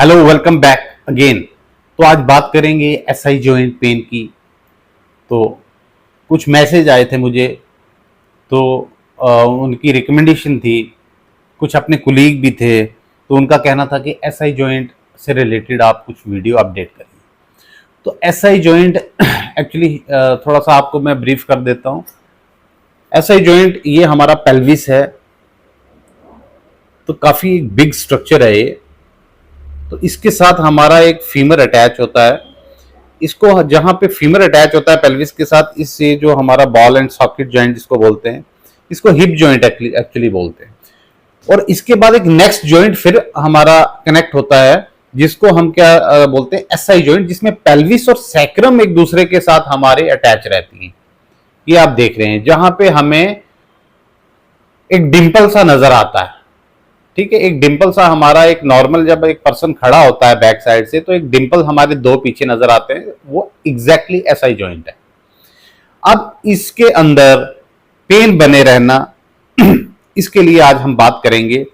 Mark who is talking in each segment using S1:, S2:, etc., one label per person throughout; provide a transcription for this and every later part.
S1: Hello, welcome back again. तो आज बात करेंगे एसआई जॉइंट पेन की। तो कुछ मैसेज आए थे मुझे, तो उनकी रिकमेंडेशन थी। कुछ अपने कुलीग भी थे, तो उनका कहना था कि एसआई जॉइंट से रिलेटेड आप कुछ वीडियो अपडेट करिए। तो एसआई जॉइंट एक्चुअली थोड़ा सा आपको मैं ब्रीफ कर देता हूँ। एसआई जॉइंट ये हमारा पेल्विस है, तो काफ़ी बिग स्ट्रक्चर है ये। तो इसके साथ हमारा एक फीमर अटैच होता है। इसको जहां पे फीमर अटैच होता है पेल्विस के साथ, इससे जो हमारा बॉल एंड सॉकेट जॉइंट जिसको बोलते हैं, इसको हिप जॉइंट एक्चुअली बोलते हैं। और इसके बाद एक नेक्स्ट जॉइंट फिर हमारा कनेक्ट होता है, जिसको हम क्या बोलते हैं, एसआई जॉइंट, जिसमें पेल्विस और सैक्रम एक दूसरे के साथ हमारे अटैच रहती हैं। ये आप देख रहे हैं, जहां पे हमें एक डिंपल सा नजर आता है। ठीक है, एक डिंपल सा हमारा एक नॉर्मल, जब एक पर्सन खड़ा होता है बैक साइड से, तो एक डिंपल हमारे दो पीछे नजर आते हैं, वो एग्जैक्टली एसआई जॉइंट है। अब इसके अंदर पेन बने रहना इसके लिए आज हम बात करेंगे।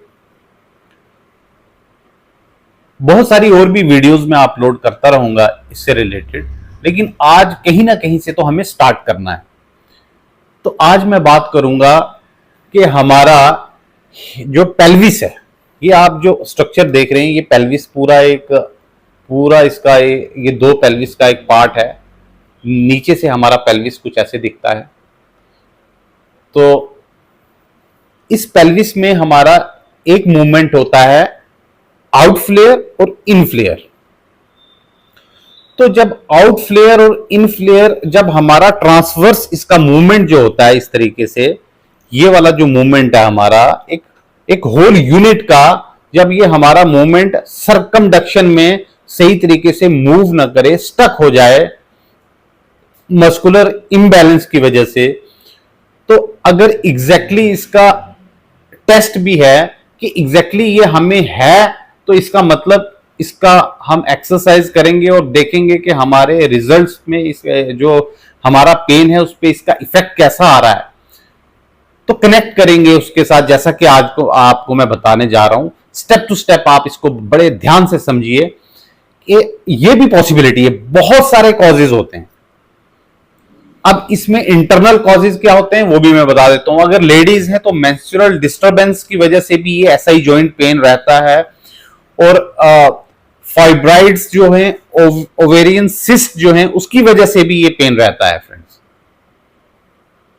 S1: बहुत सारी और भी वीडियोस में अपलोड करता रहूंगा इससे रिलेटेड, लेकिन आज कहीं ना कहीं से तो हमें स्टार्ट करना है। तो आज मैं बात करूंगा कि हमारा जो पेल्विस है, ये आप जो स्ट्रक्चर देख रहे हैं, ये पेल्विस पूरा इसका ये दो पेल्विस का एक पार्ट है। नीचे से हमारा पेल्विस कुछ ऐसे दिखता है। तो इस पेल्विस में हमारा एक मूवमेंट होता है, आउट फ्लेयर और इन फ्लेयर। तो जब आउट फ्लेयर और इन फ्लेयर, जब हमारा ट्रांसवर्स इसका मूवमेंट जो होता है इस तरीके से, ये वाला जो मूवमेंट है हमारा, एक होल यूनिट का, जब ये हमारा मूवमेंट सर्कमडक्शन में सही तरीके से मूव ना करे, स्टक हो जाए मस्कुलर इम्बैलेंस की वजह से, तो अगर एग्जैक्टली इसका टेस्ट भी है कि एग्जैक्टली ये हमें है, तो इसका मतलब इसका हम एक्सरसाइज करेंगे और देखेंगे कि हमारे रिजल्ट्स में इस जो हमारा पेन है उस पर इसका इफेक्ट कैसा आ रहा है। तो कनेक्ट करेंगे उसके साथ, जैसा कि आज को आपको मैं बताने जा रहा हूं। स्टेप टू स्टेप आप इसको बड़े ध्यान से समझिए कि ये भी पॉसिबिलिटी है। बहुत सारे कॉजेज होते हैं। अब इसमें इंटरनल कॉजेज क्या होते हैं वो भी मैं बता देता हूं। अगर लेडीज हैं तो मेंस्ट्रुअल डिस्टर्बेंस की वजह से भी ये एसआई जॉइंट पेन रहता है। और फाइब्राइड्स जो हैं, ओवेरियन सिस्ट जो हैं, उसकी वजह से भी ये पेन रहता है फ्रेंड्स।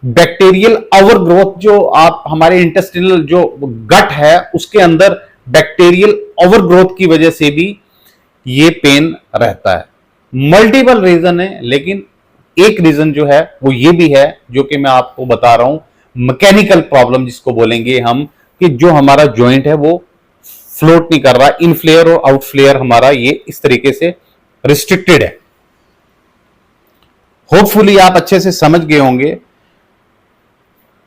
S1: बैक्टीरियल ओवरग्रोथ, जो आप हमारे इंटेस्टिनल जो गट है उसके अंदर बैक्टीरियल ओवरग्रोथ की वजह से भी ये पेन रहता है। मल्टीपल रीजन है, लेकिन एक रीजन जो है वो ये भी है, जो कि मैं आपको बता रहा हूं, मैकेनिकल प्रॉब्लम जिसको बोलेंगे हम, कि जो हमारा जॉइंट है वो फ्लोट नहीं कर रहा। इन फ्लेयर और आउट फ्लेयर हमारा ये इस तरीके से रिस्ट्रिक्टेड है। होपफुली आप अच्छे से समझ गए होंगे।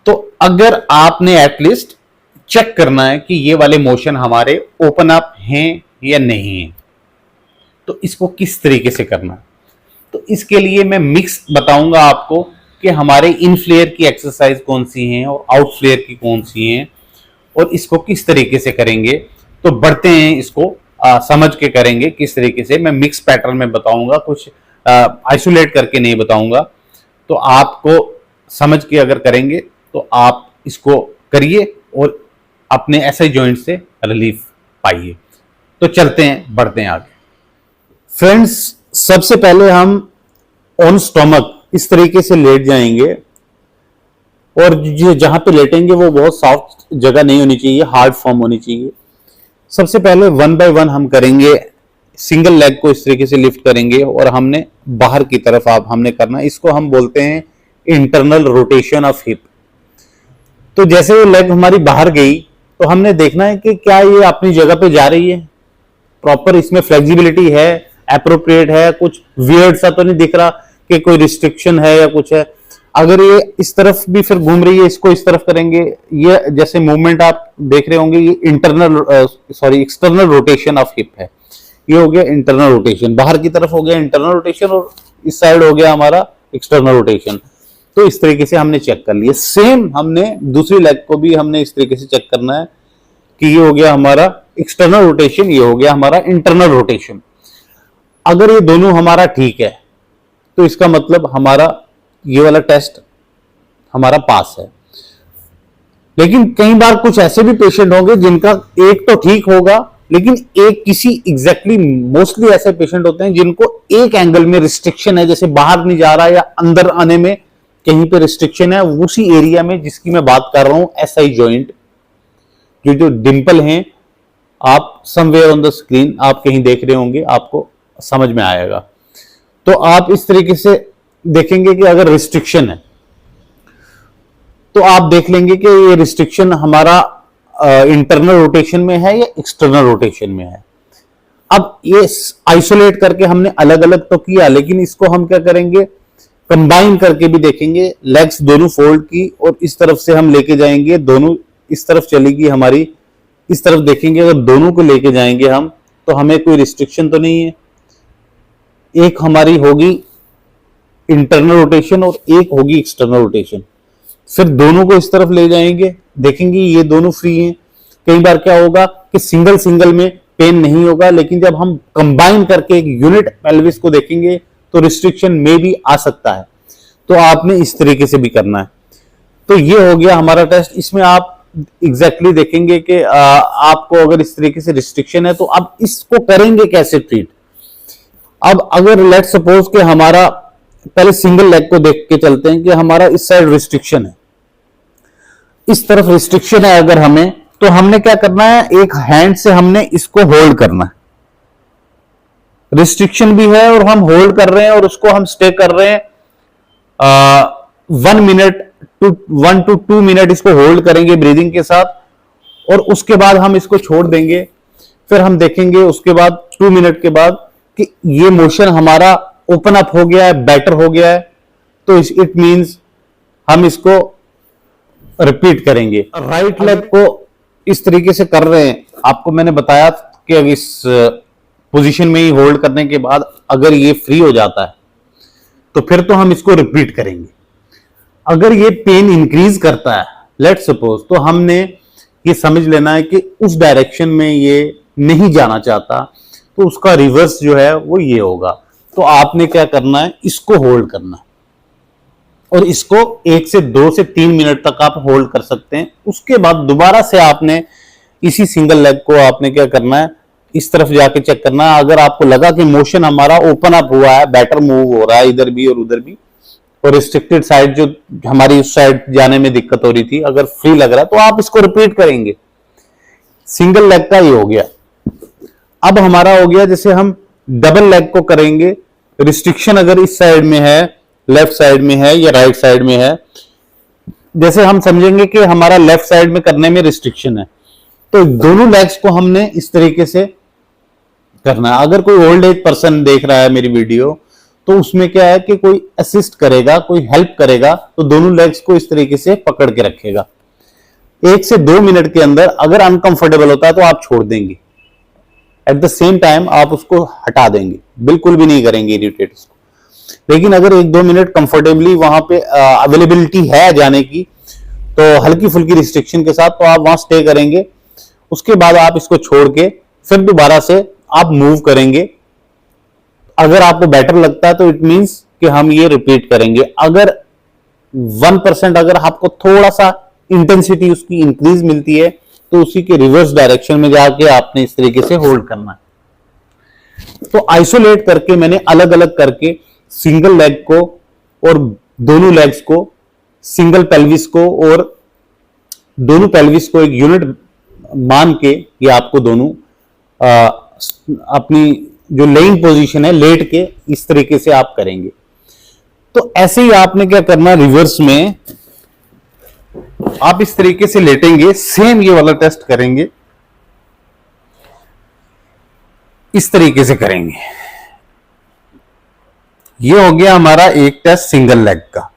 S1: तो अगर आपने एटलीस्ट चेक करना है कि ये वाले मोशन हमारे ओपन अप हैं या नहीं है, तो इसको किस तरीके से करना है, तो इसके लिए मैं मिक्स बताऊंगा आपको कि हमारे इन फ्लेयर की एक्सरसाइज कौन सी हैं और आउट फ्लेयर की कौन सी हैं, और इसको किस तरीके से करेंगे। तो बढ़ते हैं, इसको समझ के करेंगे किस तरीके से। मैं मिक्स पैटर्न में बताऊंगा, कुछ आइसोलेट करके नहीं बताऊंगा। तो आपको समझ के अगर करेंगे तो आप इसको करिए और अपने एसआई जॉइंट से रिलीफ पाइए। तो चलते हैं, बढ़ते हैं आगे। फ्रेंड्स, सबसे पहले हम ऑन स्टोमक इस तरीके से लेट जाएंगे, और जहां पे लेटेंगे वो बहुत सॉफ्ट जगह नहीं होनी चाहिए, हार्ड फॉर्म होनी चाहिए। सबसे पहले वन बाय वन हम करेंगे। सिंगल लेग को इस तरीके से लिफ्ट करेंगे और हमने बाहर की तरफ हमने करना। इसको हम बोलते हैं इंटरनल रोटेशन ऑफ हिप। तो जैसे वो लेग हमारी बाहर गई, तो हमने देखना है कि क्या ये अपनी जगह पे जा रही है, प्रॉपर इसमें फ्लेक्सिबिलिटी है, एप्रोप्रिएट है, कुछ वियर्ड सा तो नहीं दिख रहा कि कोई रिस्ट्रिक्शन है या कुछ है। अगर ये इस तरफ भी फिर घूम रही है, इसको इस तरफ करेंगे। ये जैसे मूवमेंट आप देख रहे होंगे, ये एक्सटर्नल रोटेशन ऑफ हिप है। ये हो गया इंटरनल रोटेशन, बाहर की तरफ हो गया इंटरनल रोटेशन, और इस साइड हो गया हमारा एक्सटर्नल रोटेशन। तो इस तरीके से हमने चेक कर लिया। सेम हमने दूसरी लेग को भी हमने इस तरीके से चेक करना है कि ये हो गया हमारा एक्सटर्नल रोटेशन, ये हो गया हमारा इंटरनल रोटेशन। अगर ये दोनों हमारा ठीक है तो इसका मतलब हमारा ये वाला टेस्ट हमारा पास है। लेकिन कई बार कुछ ऐसे भी पेशेंट होंगे जिनका एक तो ठीक होगा, लेकिन एक किसी एग्जैक्टली मोस्टली ऐसे पेशेंट होते हैं जिनको एक एंगल में रिस्ट्रिक्शन है, जैसे बाहर नहीं जा रहा है या अंदर आने में कहीं पे रिस्ट्रिक्शन है, उसी एरिया में जिसकी मैं बात कर रहा हूं एसआई जॉइंट, जो डिंपल हैं, आप समवेयर ऑन द स्क्रीन आप कहीं देख रहे होंगे, आपको समझ में आएगा। तो आप इस तरीके से देखेंगे कि अगर रिस्ट्रिक्शन है तो आप देख लेंगे कि ये रिस्ट्रिक्शन हमारा इंटरनल रोटेशन में है या एक्सटर्नल रोटेशन में है। अब ये आइसोलेट करके हमने अलग अलग तो किया, लेकिन इसको हम क्या करेंगे, कंबाइन करके भी देखेंगे। लेग्स दोनों फोल्ड की और इस तरफ से हम लेके जाएंगे, दोनों इस तरफ चलेगी हमारी, इस तरफ देखेंगे, अगर दोनों को लेके जाएंगे हम तो हमें कोई रिस्ट्रिक्शन तो नहीं है। एक हमारी होगी इंटरनल रोटेशन और एक होगी एक्सटर्नल रोटेशन। फिर दोनों को इस तरफ ले जाएंगे, देखेंगे ये दोनों फ्री हैं। कई बार क्या होगा कि सिंगल सिंगल में पेन नहीं होगा, लेकिन जब हम कंबाइन करके एक यूनिट पेल्विस को देखेंगे तो रिस्ट्रिक्शन में भी आ सकता है। तो आपने इस तरीके से भी करना है। तो ये हो गया हमारा टेस्ट। इसमें आप एग्जैक्टली देखेंगे कि आपको अगर इस तरीके से रिस्ट्रिक्शन है तो आप इसको करेंगे कैसे ट्रीट। अब अगर लेट सपोज कि हमारा, पहले सिंगल लेग को देख के चलते हैं कि हमारा इस साइड रिस्ट्रिक्शन है, इस तरफ रिस्ट्रिक्शन है अगर हमें, तो हमने क्या करना है, एक हैंड से हमने इसको होल्ड करना है। रिस्ट्रिक्शन भी है और हम होल्ड कर रहे हैं और उसको हम स्टे कर रहे हैं 1 to 2 मिनट इसको होल्ड करेंगे ब्रीदिंग के साथ, और उसके बाद हम इसको छोड़ देंगे। फिर हम देखेंगे उसके बाद 2 मिनट के बाद कि ये मोशन हमारा ओपन अप हो गया है, बेटर हो गया है, तो इट मींस हम इसको रिपीट करेंगे। राइट लेग को इस तरीके से कर रहे हैं, आपको मैंने बताया कि अब इस पोजीशन में ही होल्ड करने के बाद अगर ये फ्री हो जाता है तो फिर तो हम इसको रिपीट करेंगे। अगर ये पेन इंक्रीज करता है लेट सपोज, तो हमने ये समझ लेना है कि उस डायरेक्शन में ये नहीं जाना चाहता, तो उसका रिवर्स जो है वो ये होगा। तो आपने क्या करना है, इसको होल्ड करना है और इसको 1 से 2 से 3 मिनट तक आप होल्ड कर सकते हैं। उसके बाद दोबारा से आपने इसी सिंगल लेग को आपने क्या करना है, इस तरफ जाके चेक करना है। अगर आपको लगा कि मोशन हमारा ओपन अप हुआ है, बेटर मूव हो रहा है इधर भी और उधर भी, और रिस्ट्रिक्टेड साइड जो हमारी उस साइड जाने में दिक्कत हो रही थी अगर फ्री लग रहा है, तो आप इसको रिपीट करेंगे। सिंगल लेग का ये हो गया। अब हमारा हो गया जैसे हम डबल लेग को करेंगे, रिस्ट्रिक्शन अगर इस साइड में है, लेफ्ट साइड में है या राइट साइड में है, जैसे हम समझेंगे कि हमारा लेफ्ट साइड में करने में रिस्ट्रिक्शन है, तो दोनों लेग्स को हमने इस तरीके से करना है। अगर कोई ओल्ड एज पर्सन देख रहा है मेरी वीडियो, तो उसमें क्या है कि कोई असिस्ट करेगा, कोई हेल्प करेगा, तो दोनों लेग्स को इस तरीके से पकड़ के रखेगा। 1 से 2 मिनट के अंदर अगर अनकंफर्टेबल होता है तो आप छोड़ देंगे, एट द सेम टाइम आप उसको हटा देंगे, बिल्कुल भी नहीं करेंगे इरिटेट उसको। लेकिन अगर 1-2 मिनट कंफर्टेबली वहां पे अवेलेबिलिटी है जाने की, तो हल्की फुल्की रिस्ट्रिक्शन के साथ तो आप वहां स्टे करेंगे। उसके बाद आप इसको छोड़ के फिर दोबारा से आप मूव करेंगे। अगर आपको बेटर लगता है तो इट मींस कि हम ये रिपीट करेंगे। अगर 1% अगर आपको थोड़ा सा इंटेंसिटी उसकी इंक्रीज मिलती है, तो उसी के रिवर्स डायरेक्शन में जाके आपने इस तरीके से होल्ड करना है। तो आइसोलेट करके मैंने अलग अलग करके सिंगल लेग को और दोनों लेग्स को, सिंगल पेल्विस को और दोनों पेल्विस को एक यूनिट मान के ये आपको दोनों अपनी जो लेइंग पोजीशन है लेट के इस तरीके से आप करेंगे। तो ऐसे ही आपने क्या करना, रिवर्स में आप इस तरीके से लेटेंगे, सेम ये वाला टेस्ट करेंगे, इस तरीके से करेंगे। ये हो गया हमारा एक टेस्ट सिंगल लेग का,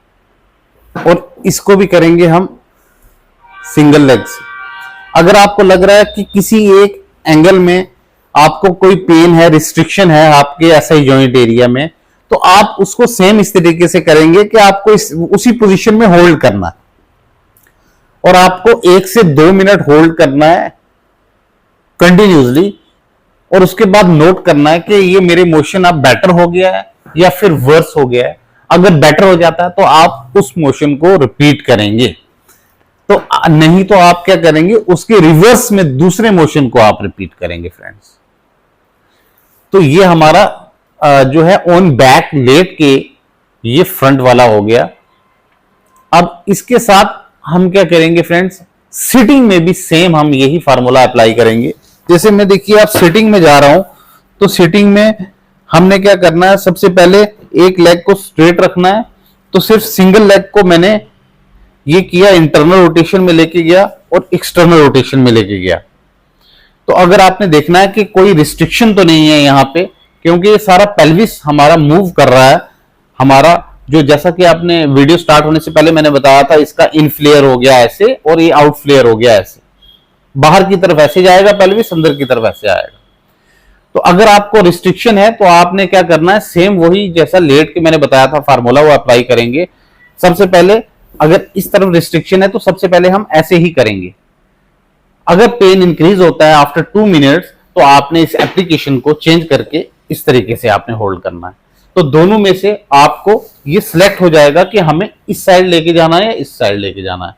S1: और इसको भी करेंगे हम सिंगल लेग से। अगर आपको लग रहा है कि किसी एक एंगल में आपको कोई पेन है, रिस्ट्रिक्शन है आपके एसआई जॉइंट एरिया में, तो आप उसको सेम इस तरीके से करेंगे कि आपको उसी पोजीशन में होल्ड करना है और आपको 1 से 2 मिनट होल्ड करना है। कंटिन्यूसली, और उसके बाद नोट करना है कि ये मेरे मोशन अब बेटर हो गया है या फिर वर्स हो गया है। अगर बेटर हो जाता है तो आप उस मोशन को रिपीट करेंगे, तो नहीं तो आप क्या करेंगे, उसके रिवर्स में दूसरे मोशन को आप रिपीट करेंगे फ्रेंड्स। तो ये हमारा जो है ऑन बैक लेट के ये फ्रंट वाला हो गया। अब इसके साथ हम क्या करेंगे फ्रेंड्स, सिटिंग में भी सेम हम यही फार्मूला अप्लाई करेंगे। जैसे मैं देखिए आप सिटिंग में जा रहा हूं, तो सिटिंग में हमने क्या करना है, सबसे पहले एक लेग को स्ट्रेट रखना है। तो सिर्फ सिंगल लेग को मैंने ये किया, इंटरनल रोटेशन में लेके गया और एक्सटर्नल रोटेशन में लेके गया। तो अगर आपने देखना है कि कोई रिस्ट्रिक्शन तो नहीं है यहां पे, क्योंकि ये सारा पेल्विस हमारा मूव कर रहा है। हमारा जो, जैसा कि आपने वीडियो स्टार्ट होने से पहले मैंने बताया था, इसका इन फ्लेयर हो गया ऐसे और ये आउट फ्लेयर हो गया ऐसे, बाहर की तरफ ऐसे जाएगा पेल्विस, अंदर की तरफ ऐसे आएगा। तो अगर आपको रिस्ट्रिक्शन है तो आपने क्या करना है, सेम वही जैसा लेट के मैंने बताया था फार्मूला वो अप्लाई करेंगे। सबसे पहले अगर इस तरफ रिस्ट्रिक्शन है तो सबसे पहले हम ऐसे ही करेंगे। अगर पेन इंक्रीज होता है आफ्टर 2 मिनट्स तो आपने इस एप्लीकेशन को चेंज करके इस तरीके से आपने होल्ड करना है। तो दोनों में से आपको ये सिलेक्ट हो जाएगा कि हमें इस साइड लेके जाना है या इस साइड लेके जाना है।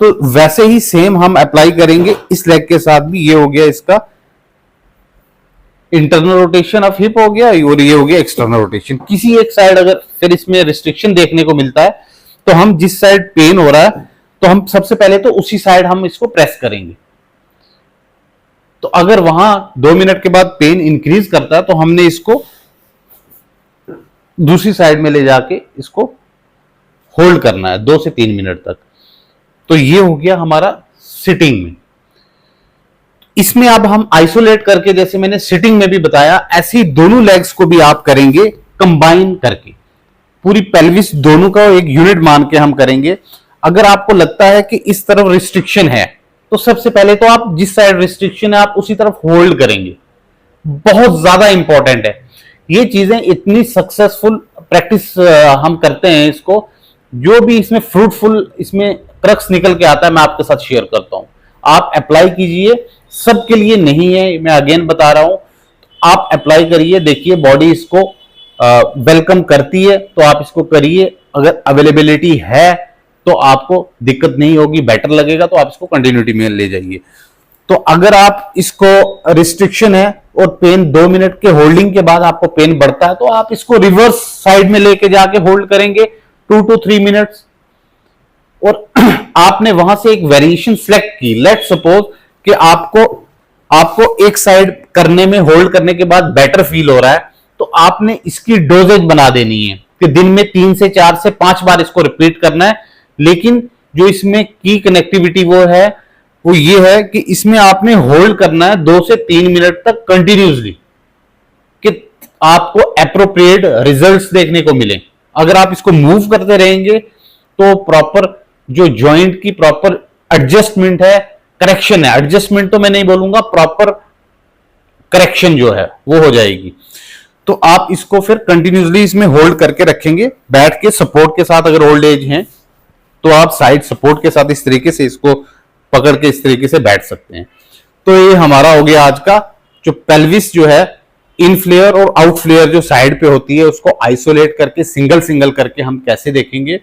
S1: तो वैसे ही सेम हम अप्लाई करेंगे इस लेग के साथ भी। ये हो गया इसका इंटरनल रोटेशन ऑफ हिप हो गया और ये हो गया एक्सटर्नल रोटेशन। किसी एक साइड अगर फिर इसमें रिस्ट्रिक्शन देखने को मिलता है तो हम जिस साइड पेन हो रहा है तो हम सबसे पहले तो उसी साइड हम इसको प्रेस करेंगे। तो अगर वहां 2 मिनट के बाद पेन इंक्रीज करता है तो हमने इसको दूसरी साइड में ले जाके इसको होल्ड करना है 2 से 3 मिनट तक। तो ये हो गया हमारा सिटिंग में। इसमें अब हम आइसोलेट करके, जैसे मैंने सिटिंग में भी बताया, ऐसी दोनों लेग्स को भी आप करेंगे कंबाइन करके, पूरी पेल्विस दोनों का एक यूनिट मान के हम करेंगे। अगर आपको लगता है कि इस तरफ रिस्ट्रिक्शन है तो सबसे पहले तो आप जिस साइड रिस्ट्रिक्शन है आप उसी तरफ होल्ड करेंगे। बहुत ज्यादा इंपॉर्टेंट है ये चीजें। इतनी सक्सेसफुल प्रैक्टिस हम करते हैं इसको, जो भी इसमें फ्रूटफुल इसमें क्रक्स निकल के आता है मैं आपके साथ शेयर करता हूं। आप अप्लाई कीजिए, सबके लिए नहीं है, मैं अगेन बता रहा हूं। आप अप्लाई करिए, देखिए बॉडी इसको वेलकम करती है तो आप इसको करिए। अगर अवेलेबिलिटी है तो आपको दिक्कत नहीं होगी, बेटर लगेगा तो आप इसको कंटिन्यूटी में ले जाइए। तो अगर आप इसको रिस्ट्रिक्शन है और पेन 2 मिनट के होल्डिंग के बाद आपको पेन बढ़ता है तो आप इसको रिवर्स साइड में लेके जाके होल्ड करेंगे 2 to 3 मिनट्स। और आपने वहां से एक वेरिएशन सिलेक्ट की। लेट्स सपोज कि आपको एक साइड करने में, होल्ड करने के बाद बेटर फील हो रहा है, तो आपने इसकी डोजेज बना देनी है कि दिन में 3 से 4 से 5 बार इसको रिपीट करना है। लेकिन जो इसमें की कनेक्टिविटी वो ये है कि इसमें आपने होल्ड करना है 2 से 3 मिनट तक कंटिन्यूसली, कि आपको एप्रोप्रिएट रिजल्ट्स देखने को मिले। अगर आप इसको मूव करते रहेंगे तो प्रॉपर जो जॉइंट की प्रॉपर एडजस्टमेंट है, करेक्शन है, एडजस्टमेंट तो मैं नहीं बोलूंगा, प्रॉपर करेक्शन जो है वो हो जाएगी। तो आप इसको फिर कंटिन्यूसली इसमें होल्ड करके रखेंगे, बैठ के सपोर्ट के साथ। अगर ओल्ड एज है तो आप साइड सपोर्ट के साथ इस तरीके से इसको पकड़ के इस तरीके से बैठ सकते हैं। तो ये हमारा हो गया आज का, जो पेल्विस जो है इन फ्लेयर और आउट फ्लेयर जो साइड पे होती है उसको आइसोलेट करके सिंगल सिंगल करके हम कैसे देखेंगे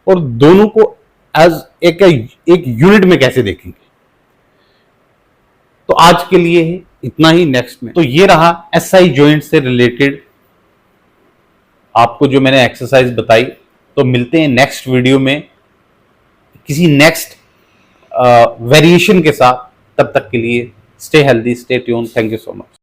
S1: और दोनों को एज एक यूनिट में कैसे देखेंगे। तो आज के लिए इतना ही। नेक्स्ट में तो ये रहा एसआई जॉइंट से रिलेटेड आपको जो मैंने एक्सरसाइज बताई। तो मिलते हैं नेक्स्ट वीडियो में किसी नेक्स्ट वेरिएशन के साथ। तब तक के लिए stay healthy, stay tune. Thank you so much.